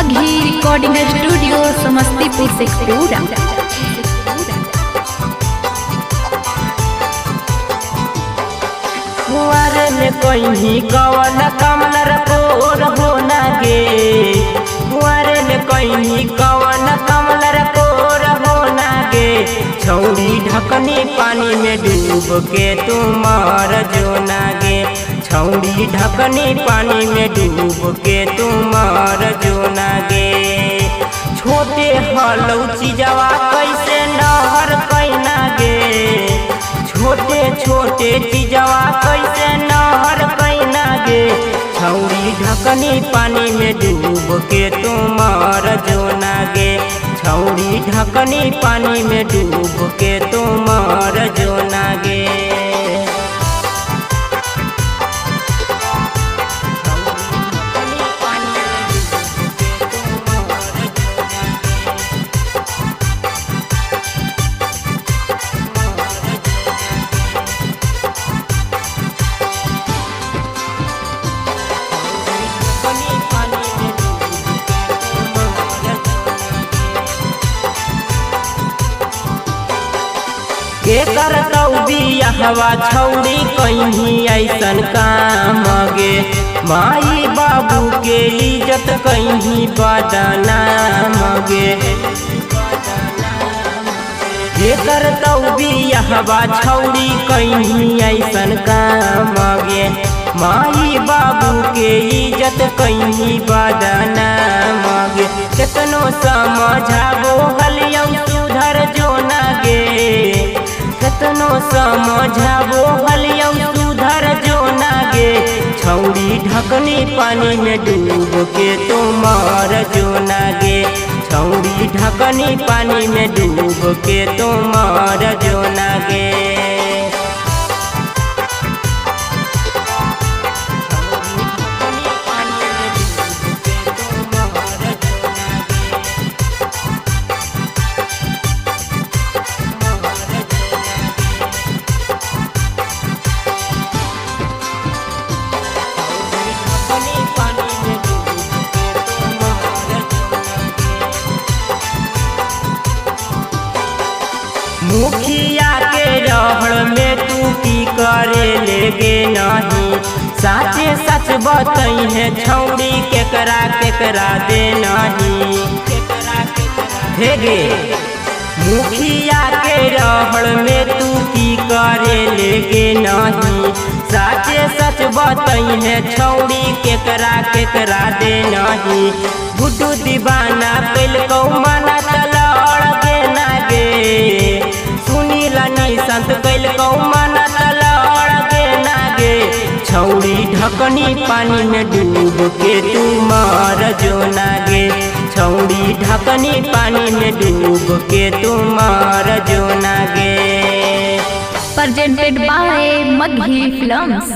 Magahi recording studio Samastipur से पूरा। कुंवर में कहीं कवन कमलर कोर होना गे, कुंवर में कहीं कवन कमलर कोर होना गे। छौड़ी ढकनी पानी में डूब के तुम मर जोना गे, छौड़ी ढकनी पानी में डूब के तुम मर जोना गे। छोटे हलौ चीजवा कैसे नहर कैना गे, छोटे छोटे चीजवा कैसे नहर कैना गे। छौड़ी ढकनी पानी में डूब के तुम मर जोना गे, छौड़ी ढकनी पानी में डूब के तुम मर जोना गे। के करतौ बियाहवा छौड़ी कहीं ऐसन काम गे, माई बाबू के इज्जत कहीं बदनाम गे। के करतौ बियाहवा छौड़ी कहीं ऐसन काम गे, माई बाबू के इज्जत कहीं बदनाम गे। केतनो समझाबो हलियौ सुधर जोना गे, केतनो समझाबो हलियौ सुधर जोना गे। छौड़ी ढकनी पानी में डूब के तुम मर जोना गे, छौड़ी ढकनी पानी में डूब के तुम मर जोना गे। मुखिया के रहड़ में तू की करे लेगे नहीं, साचे सच बतई है छौड़ी केकरा केकरा दे नहीं। हे गे मुखिया के रहड़ में तू की करे लेगे नहीं, साचे सच बतई है छौड़ी केकरा केकरा दे नहीं। गुड्डू दीवाना कैल कौ मना तलड़ के ना गे, संत कैल कौ मना तलड़ के ना गे। छौड़ी ढकनी पानी में डूब के तू मर जोना गे, छौड़ी ढकनी पानी में डूब के तू मर जोना गे। Presented by Magahi films.